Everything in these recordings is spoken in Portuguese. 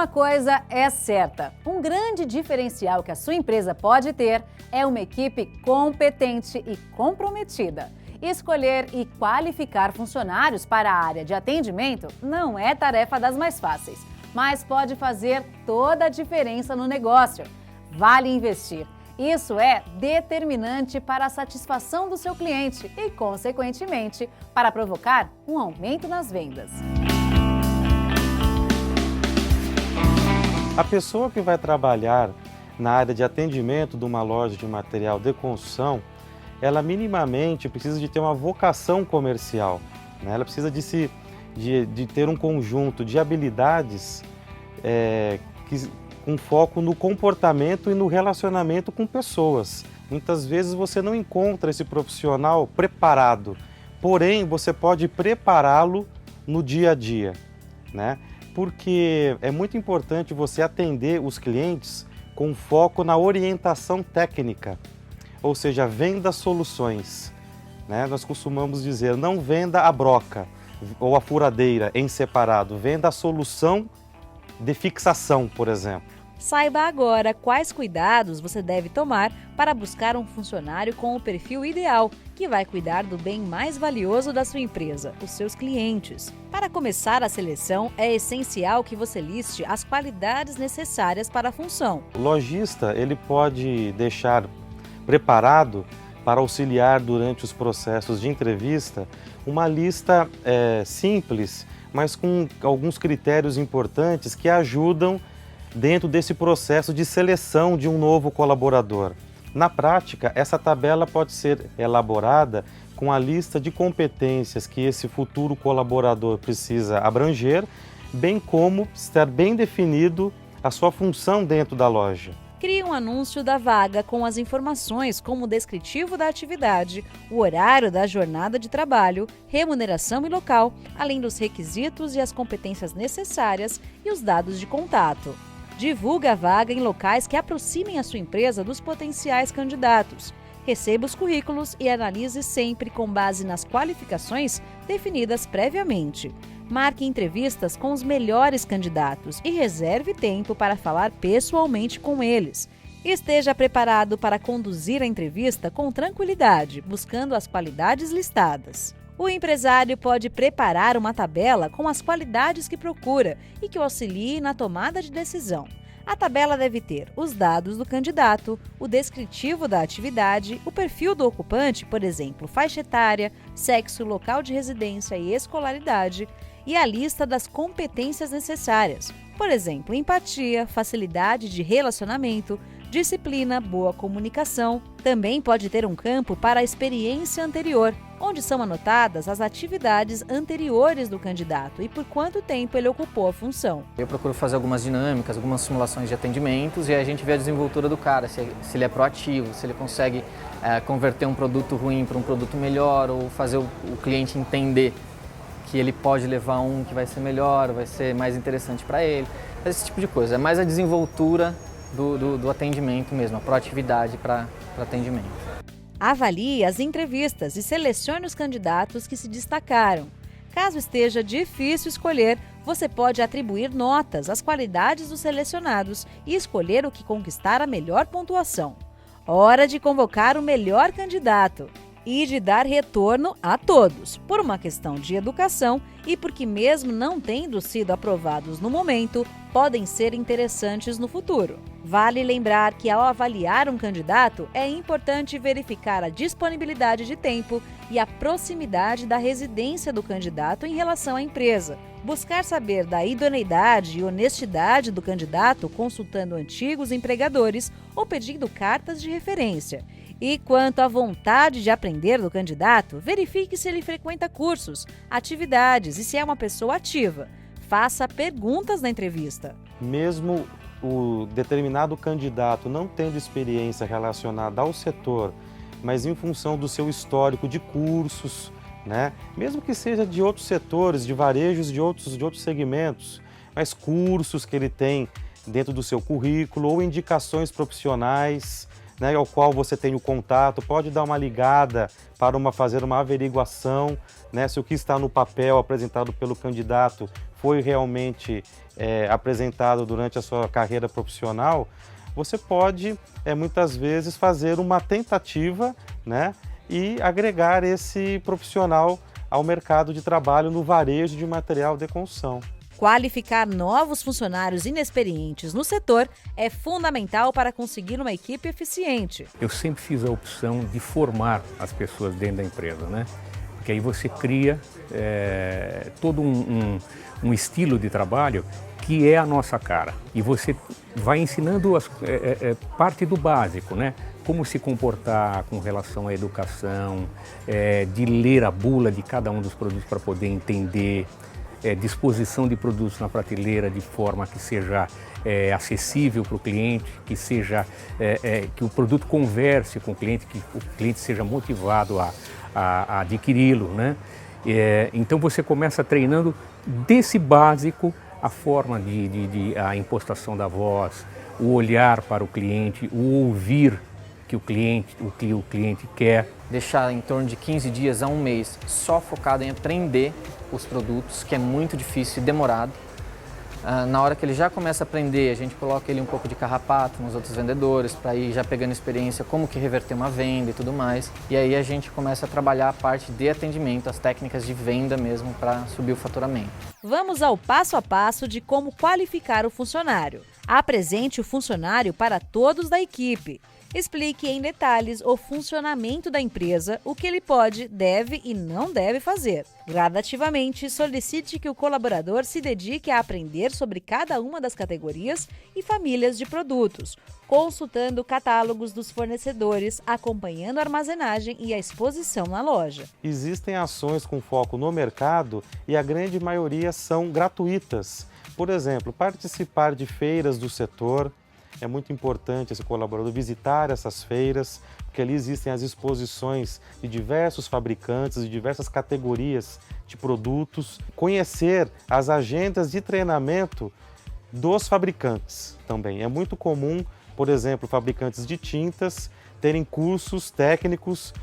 Uma coisa é certa, um grande diferencial que a sua empresa pode ter é uma equipe competente e comprometida. Escolher e qualificar funcionários para a área de atendimento não é tarefa das mais fáceis, mas pode fazer toda a diferença no negócio. Vale investir. Isso é determinante para a satisfação do seu cliente e, consequentemente, para provocar um aumento nas vendas. A pessoa que vai trabalhar na área de atendimento de uma loja de material de construção, ela minimamente precisa de ter uma vocação comercial, né? Ela precisa de ter um conjunto de habilidades com foco no comportamento e no relacionamento com pessoas. Muitas vezes você não encontra esse profissional preparado, porém você pode prepará-lo no dia a dia, né? Porque é muito importante você atender os clientes com foco na orientação técnica, ou seja, venda soluções, né? Nós costumamos dizer, não venda a broca ou a furadeira em separado, venda a solução de fixação, por exemplo. Saiba agora quais cuidados você deve tomar para buscar um funcionário com o perfil ideal, que vai cuidar do bem mais valioso da sua empresa, os seus clientes. Para começar a seleção, é essencial que você liste as qualidades necessárias para a função. O lojista, ele pode deixar preparado para auxiliar durante os processos de entrevista uma lista simples, mas com alguns critérios importantes que ajudam dentro desse processo de seleção de um novo colaborador. Na prática, essa tabela pode ser elaborada com a lista de competências que esse futuro colaborador precisa abranger, bem como estar bem definido a sua função dentro da loja. Crie um anúncio da vaga com as informações como o descritivo da atividade, o horário da jornada de trabalho, remuneração e local, além dos requisitos e as competências necessárias e os dados de contato. Divulgue a vaga em locais que aproximem a sua empresa dos potenciais candidatos. Receba os currículos e analise sempre com base nas qualificações definidas previamente. Marque entrevistas com os melhores candidatos e reserve tempo para falar pessoalmente com eles. Esteja preparado para conduzir a entrevista com tranquilidade, buscando as qualidades listadas. O empresário pode preparar uma tabela com as qualidades que procura e que o auxilie na tomada de decisão. A tabela deve ter os dados do candidato, o descritivo da atividade, o perfil do ocupante, por exemplo, faixa etária, sexo, local de residência e escolaridade, e a lista das competências necessárias, por exemplo, empatia, facilidade de relacionamento, disciplina, boa comunicação. Também pode ter um campo para a experiência anterior, onde são anotadas as atividades anteriores do candidato e por quanto tempo ele ocupou a função. Eu procuro fazer algumas dinâmicas, algumas simulações de atendimentos e a gente vê a desenvoltura do cara, se ele é proativo, se ele consegue converter um produto ruim para um produto melhor ou fazer o cliente entender que ele pode levar um que vai ser melhor, vai ser mais interessante para ele, esse tipo de coisa. É mais a desenvoltura do atendimento mesmo, a proatividade para atendimento. Avalie as entrevistas e selecione os candidatos que se destacaram. Caso esteja difícil escolher, você pode atribuir notas às qualidades dos selecionados e escolher o que conquistar a melhor pontuação. Hora de convocar o melhor candidato e de dar retorno a todos, por uma questão de educação e porque, mesmo não tendo sido aprovados no momento, podem ser interessantes no futuro. Vale lembrar que, ao avaliar um candidato, é importante verificar a disponibilidade de tempo e a proximidade da residência do candidato em relação à empresa. Buscar saber da idoneidade e honestidade do candidato consultando antigos empregadores ou pedindo cartas de referência. E quanto à vontade de aprender do candidato, verifique se ele frequenta cursos, atividades e se é uma pessoa ativa. Faça perguntas na entrevista. Mesmo o determinado candidato não tendo experiência relacionada ao setor, mas em função do seu histórico de cursos, né? Mesmo que seja de outros setores, de varejos de outros segmentos, mas cursos que ele tem dentro do seu currículo ou indicações profissionais, né, ao qual você tem o contato, pode dar uma ligada para fazer uma averiguação, né, se o que está no papel apresentado pelo candidato foi realmente apresentado durante a sua carreira profissional. Você pode, muitas vezes, fazer uma tentativa, né, e agregar esse profissional ao mercado de trabalho no varejo de material de construção. Qualificar novos funcionários inexperientes no setor é fundamental para conseguir uma equipe eficiente. Eu sempre fiz a opção de formar as pessoas dentro da empresa, né? Porque aí você cria todo um estilo de trabalho que é a nossa cara. E você vai ensinando parte do básico, né? Como se comportar com relação à educação, de ler a bula de cada um dos produtos para poder entender, disposição de produtos na prateleira de forma que seja acessível para o cliente, que seja que o produto converse com o cliente, que o cliente seja motivado a adquiri-lo, né? Então você começa treinando desse básico a forma a impostação da voz, o olhar para o cliente, o ouvir o que o cliente quer. Deixar em torno de 15 dias a um mês só focado em aprender os produtos, que é muito difícil e demorado. Na hora que ele já começa a aprender, a gente coloca ele um pouco de carrapato nos outros vendedores, para ir já pegando experiência, como que reverter uma venda e tudo mais. E aí a gente começa a trabalhar a parte de atendimento, as técnicas de venda mesmo, para subir o faturamento. Vamos ao passo a passo de como qualificar o funcionário. Apresente o funcionário para todos da equipe. Explique em detalhes o funcionamento da empresa, o que ele pode, deve e não deve fazer. Gradativamente, solicite que o colaborador se dedique a aprender sobre cada uma das categorias e famílias de produtos, consultando catálogos dos fornecedores, acompanhando a armazenagem e a exposição na loja. Existem ações com foco no mercado e a grande maioria são gratuitas. Por exemplo, participar de feiras do setor. É muito importante esse colaborador visitar essas feiras, porque ali existem as exposições de diversos fabricantes, de diversas categorias de produtos. Conhecer as agendas de treinamento dos fabricantes também. É muito comum, por exemplo, fabricantes de tintas terem cursos técnicos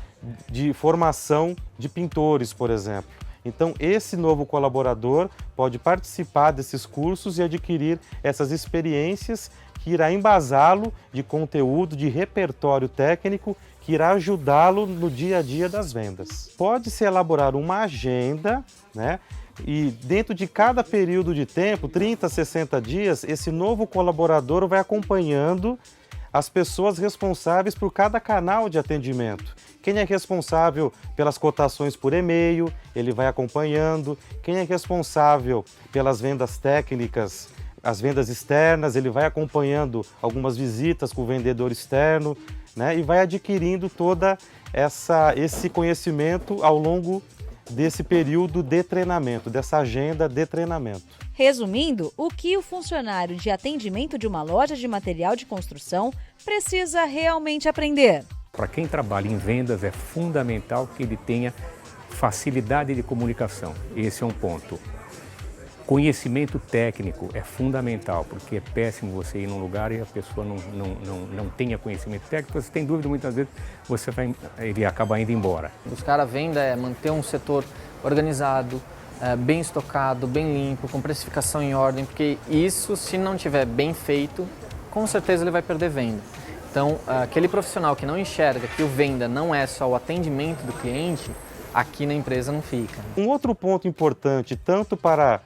de formação de pintores, por exemplo. Então, esse novo colaborador pode participar desses cursos e adquirir essas experiências que irá embasá-lo de conteúdo, de repertório técnico, que irá ajudá-lo no dia a dia das vendas. Pode-se elaborar uma agenda, né? E dentro de cada período de tempo, 30, 60 dias, esse novo colaborador vai acompanhando as pessoas responsáveis por cada canal de atendimento. Quem é responsável pelas cotações por e-mail, ele vai acompanhando. Quem é responsável pelas vendas técnicas, as vendas externas, ele vai acompanhando algumas visitas com o vendedor externo, né? E vai adquirindo toda esse conhecimento ao longo desse período de treinamento, dessa agenda de treinamento. Resumindo, o que o funcionário de atendimento de uma loja de material de construção precisa realmente aprender? Para quem trabalha em vendas é fundamental que ele tenha facilidade de comunicação. Esse é um ponto. Conhecimento técnico é fundamental, porque é péssimo você ir num lugar e a pessoa não tenha conhecimento técnico. Você tem dúvida, muitas vezes ele acaba indo embora. Buscar a venda é manter um setor organizado, bem estocado, bem limpo, com precificação em ordem, porque isso, se não tiver bem feito, com certeza ele vai perder venda. Então, aquele profissional que não enxerga que o venda não é só o atendimento do cliente, aqui na empresa não fica. Um outro ponto importante, tanto para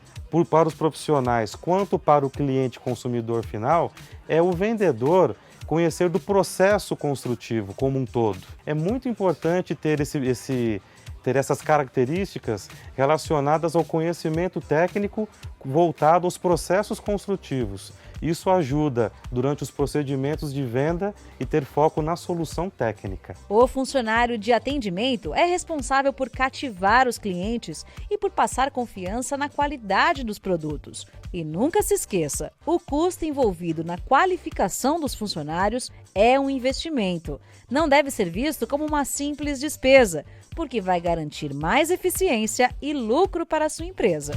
os profissionais quanto para o cliente consumidor final, é o vendedor conhecer do processo construtivo como um todo. É muito importante ter essas características relacionadas ao conhecimento técnico voltado aos processos construtivos. Isso ajuda durante os procedimentos de venda e ter foco na solução técnica. O funcionário de atendimento é responsável por cativar os clientes e por passar confiança na qualidade dos produtos. E nunca se esqueça, o custo envolvido na qualificação dos funcionários é um investimento. Não deve ser visto como uma simples despesa, porque vai garantir mais eficiência e lucro para a sua empresa.